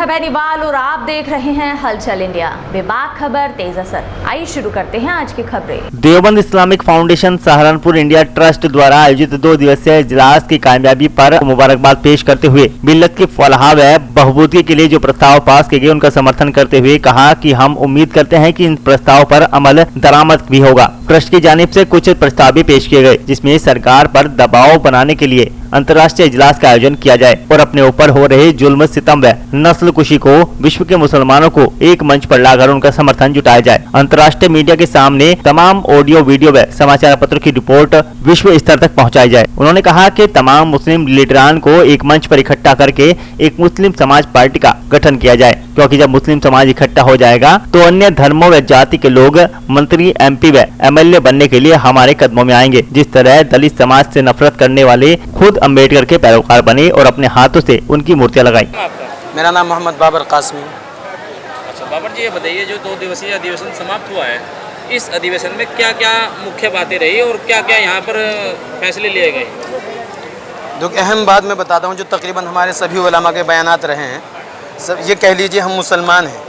है बेनीवाल और आप देख रहे हैं हलचल इंडिया। बेबाक खबर तेज असर। आइए शुरू करते हैं आज की खबरें। Deoband Islamic foundation Saharanpur India trust द्वारा आयोजित 2 दिवसीय इजलास की कामयाबी पर मुबारकबाद पेश करते हुए मिल्लत की फलाह व बहबूदी के लिए जो प्रस्ताव पास किए गए उनका समर्थन करते हुए कहा कि हम उम्मीद करते हैं कि इन प्रस्ताव पर अमल दरामद भी होगा। ट्रस्ट की जानिब से कुछ प्रस्ताव भी पेश किए गए जिसमें सरकार पर दबाव बनाने के लिए अंतर्राष्ट्रीय इजलास का आयोजन किया जाए और अपने ऊपर हो रहे जुल्म सितम व नस्ल कुशी को विश्व के मुसलमानों को एक मंच पर लाकर उनका समर्थन जुटाया जाए। अंतर्राष्ट्रीय मीडिया के सामने तमाम ऑडियो, वीडियो व समाचार पत्रों की रिपोर्ट विश्व स्तर तक पहुंचाई जाए। उन्होंने कहा कि तमाम मुस्लिम लीडरान को एक मंच पर इकट्ठा करके एक मुस्लिम समाज पार्टी का गठन किया जाए, क्योंकि जब मुस्लिम समाज इकट्ठा हो जाएगा तो अन्य धर्मों व जाति के लोग मंत्री, MP व MLA बनने के लिए हमारे कदमों में आएंगे। जिस तरह दलित समाज से नफरत करने वाले खुद अम्बेडकर के पैरोकार बने और अपने हाथों से उनकी मूर्तियां लगाई। मेरा नाम मोहम्मद बाबर कासमी। अच्छा बाबर जी, ये बताइए जो 2 दिवसीय अधिवेशन समाप्त हुआ है, इस अधिवेशन में क्या क्या मुख्य बातें रही और क्या क्या यहाँ पर फैसले लिए गए? जो अहम बात मैं बताता हूँ, जो तकरीबन हमारे सभी उलमा के बयानात रहे हैं, सब ये कह लीजिए हम मुसलमान हैं।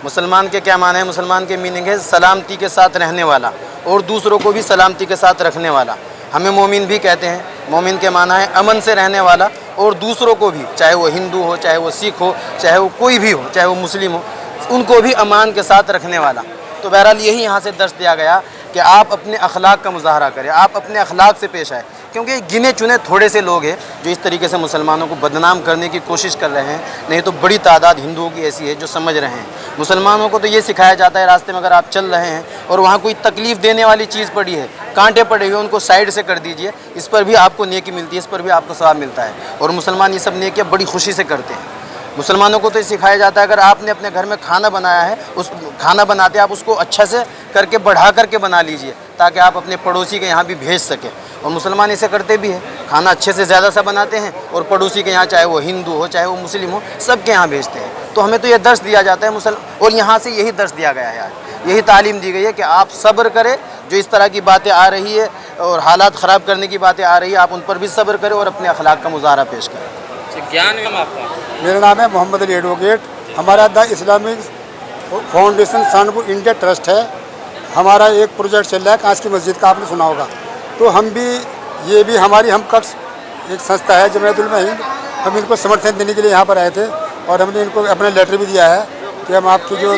मुसलमान के क्या माने हैं? मुसलमान के मीनिंग है सलामती के साथ रहने वाला और दूसरों को भी सलामती के साथ रखने वाला। हमें मोमिन भी कहते हैं। मोमिन के माना है अमन से रहने वाला और दूसरों को भी, चाहे वो हिंदू हो, चाहे वो सिख हो, चाहे वो कोई भी हो, चाहे वो मुस्लिम हो, उनको भी अमान के साथ रखने वाला। तो बहरहाल यही यहाँ से दर्ज दिया गया कि आप अपने अखलाक का मुजाहरा करें, आप अपने अखलाक से पेश आए, क्योंकि गिने चुने थोड़े से लोग हैं जो इस तरीके से मुसलमानों को बदनाम करने की कोशिश कर रहे हैं। नहीं तो बड़ी तादाद हिंदुओं की ऐसी है जो समझ रहे हैं। मुसलमानों को तो ये सिखाया जाता है रास्ते में अगर आप चल रहे हैं और वहाँ कोई तकलीफ़ देने वाली चीज़ पड़ी है, कांटे पड़े हुए, उनको साइड से कर दीजिए, इस पर भी आपको नेकी मिलती है, इस पर भी आपको सवाब मिलता है। और मुसलमान ये सब नेकियां बड़ी खुशी से करते हैं। मुसलमानों को तो ये सिखाया जाता है अगर आपने अपने घर में खाना बनाया है, उस खाना बनाते आप उसको अच्छा से करके बढ़ा करके बना लीजिए ताकि आप अपने पड़ोसी के यहाँ भी भेज सकें। और मुसलमान इसे करते भी हैं, खाना अच्छे से ज़्यादा सा बनाते हैं और पड़ोसी के यहाँ, चाहे वो हिंदू हो चाहे वो मुस्लिम हो, सब के यहाँ भेजते हैं। तो हमें तो ये दर्श दिया जाता है और यहाँ से यही दर्श दिया गया है आज, यही तालीम दी गई है कि आप सब्र करें। जो इस तरह की बातें आ रही है और हालात ख़राब करने की बातें आ रही है, आप उन पर भी सब्र करें और अपने अखलाक का मुजाहरा पेश करें। ज्ञान में आपका? मेरा नाम है मोहम्मद अली एडवोकेट। हमारा the Islamic foundation Saharanpur India trust है। हमारा एक प्रोजेक्ट चल रहा है कांच की मस्जिद का, आपने सुना होगा। तो हम भी ये भी हमारी हमकक्ष एक संस्था है जमीयतुल हिंद, हम इनको समर्थन देने के लिए यहाँ पर आए थे और हमने इनको अपना लेटर भी दिया है कि हम आपकी जो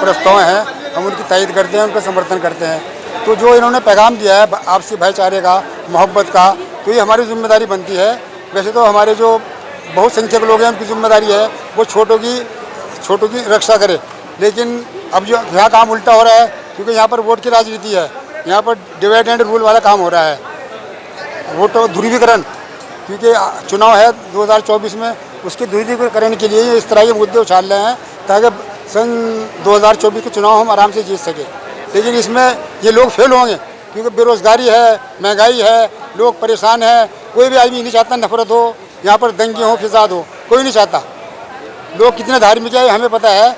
प्रस्ताव हैं हम उनकी तायद करते हैं, उनका समर्थन करते हैं। तो जो इन्होंने पैगाम दिया है आपसी भाईचारे का, मोहब्बत का, तो ये हमारी जिम्मेदारी बनती है। वैसे तो हमारे जो बहुत संख्यक लोग हैं उनकी जिम्मेदारी है वो छोटों की रक्षा करें, लेकिन अब जो यहाँ काम उल्टा हो रहा है, क्योंकि यहाँ पर वोट की राजनीति है, यहाँ पर डिवाइड एंड रूल वाला काम हो रहा है, वोट ध्रुवीकरण। क्योंकि चुनाव है 2024 में, उसके ध्रुवीकरण के लिए इस तरह के मुद्दे उछाल रहे हैं ताकि सन 2024 के चुनाव हम आराम से जीत सकें। लेकिन इसमें ये लोग फेल होंगे क्योंकि बेरोज़गारी है, महंगाई है, लोग परेशान हैं। कोई भी आदमी नहीं चाहता नफरत हो, यहाँ पर दंगे हो, फिसाद हो, कोई नहीं चाहता। लोग कितने धार्मिक है हमें पता है।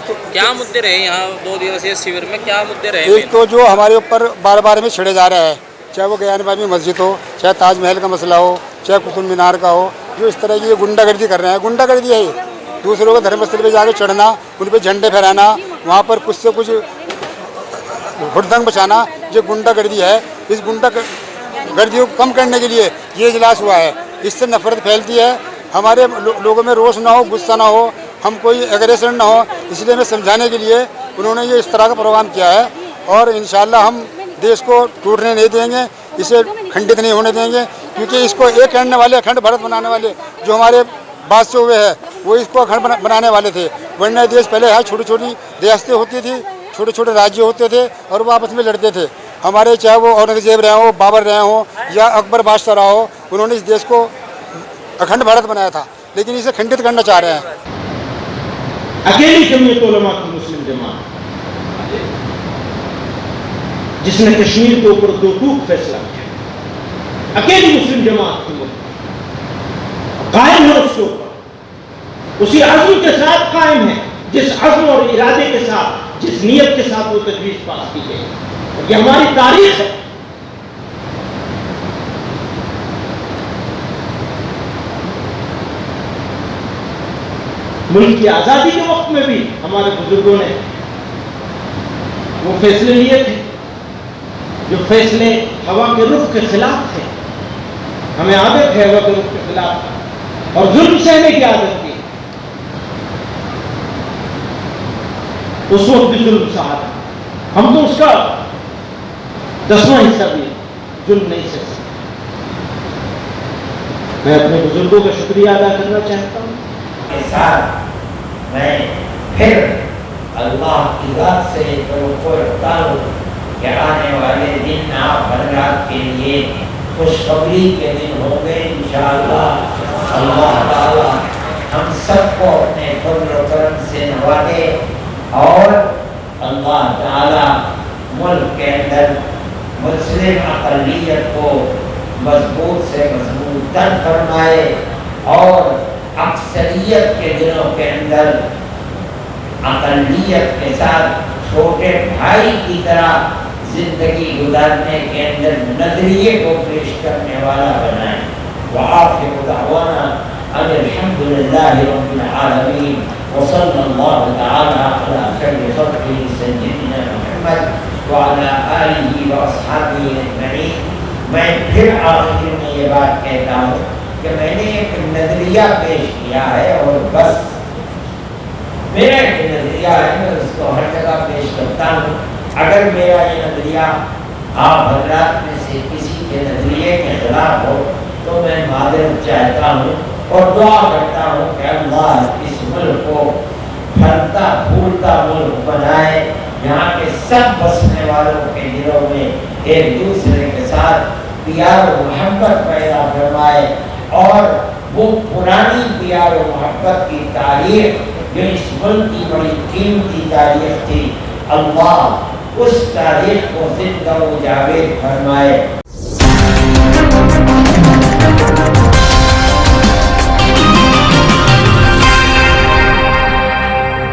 तो क्या मुद्दे रहे यहाँ 2 दिवसीय शिविर में, क्या मुद्दे रहे? एक तो जो हमारे ऊपर बार बार में छिड़े जा रहा है, चाहे वो ज्ञानबाबी मस्जिद हो, चाहे ताजमहल का मसला हो, चाहे कुतुब मीनार का हो, जो इस तरह की ये गुंडागर्दी कर रहे हैं। गुंडागर्दी है ये, दूसरों के धर्मस्थल पे जाकर चढ़ना, उन पर झंडे फहराना, वहाँ पर कुछ से कुछ हुड़दंग बचाना, जो गुंडागर्दी है। इस गुंडागर्दी को कम करने के लिए ये इजलास हुआ है। इससे नफरत फैलती है, हमारे लोगों में रोष ना हो, गुस्सा ना हो, हम कोई एग्रेशन ना हो, इसलिए मैं समझाने के लिए उन्होंने ये इस तरह का प्रोग्राम किया है। और इंशाल्लाह हम देश को टूटने नहीं देंगे, इसे खंडित नहीं होने देंगे, क्योंकि इसको एक करने वाले, अखंड भारत बनाने वाले जो हमारे बादशाह हुए हैं वो इसको अखंड बनाने वाले थे। वरना देश पहले है छोटी छोटी रियासतें होती थी, छोटे छोटे राज्य होते थे और वो आपस में लड़ते थे। हमारे चाहे वो औरंगजेब रहे हो, बाबर रहे हो या अकबर बादशाह रहा हो, उन्होंने इस देश को अखंड भारत बनाया था, लेकिन इसे खंडित करना चाह रहे हैं। अकेली जमीयत उलमा की मुस्लिम जमात जिसने कश्मीर के ऊपर 2 टूक फैसला किया, अकेली मुस्लिम जमात की कायम है उसके ऊपर, उसी अज़्म के साथ कायम है, जिस अज़्म और इरादे के साथ, जिस नीयत के साथ वो तजवीज़ पास की गई। ये हमारी तारीख है। मुल्क की आज़ादी के वक्त में भी हमारे बुजुर्गों ने वो फैसले लिए थे जो फैसले हवा के रुख के खिलाफ थे। हमें आदत है हवा के रुख के खिलाफ और जुल्म सहने की आदत थी। उस वक्त भी जुल्म सहा था, हम तो उसका 10वां हिस्सा भी जुल्म नहीं सह सकते। मैं अपने बुजुर्गों का शुक्रिया अदा करना चाहता हूँ। के साथ मैं फिर अल्लाह की रात से तवक्कुल रखता हूँ कि आने वाले दिन आप हजरात के लिए खुशखबरी के दिन होंगे इंशाअल्लाह। अल्लाह ताला हम सबको अपने फज़्ल व करम से नवाजे और अल्लाह ताला मुल्क के अंदर मुस्लिम अक़लियत को मजबूत से मजबूत तर फरमाए और अक्सरियत के दिनों के अंदर अक़लियत के साथ छोटे भाई की तरह जिंदगी गुजारने के अंदर नजरिए को पेश करने वाला बनाए। वआखिरु दअवाना अल्हम्दुलिल्लाहि रब्बिल आलमीन व सल्लल्लाहु तआला अला खैरि खल्क़िही सय्यिदिना मुहम्मद व अला आलिहि व अस्हाबिही अजमईन। मैं फिर आखिर में ये बात कहता हूँ कि मैंने एक नजरिया पेश किया है और बस मेरा एक नजरिया है, मैं उसको हर जगह पेश करता हूँ। अगर मेरा ये नजरिया आप हजरात में से किसी के नजरिए के खिलाफ हो तो मैं माजरत चाहता हूँ और दुआ करता हूँ कि अल्लाह इस मुल्क को फलता फूलता मुल्क बनाए, यहाँ के सब बसने वालों के दिलों में एक दूसरे के साथ प्यार और मोहब्बत पैदा फरमाए और वो पुरानी प्यार और मोहब्बत की तारीख जो इस मुल्क की बड़ी कीमती तारीख थी, अल्लाह उस तारीख को जिंदा व जावेद फरमाए।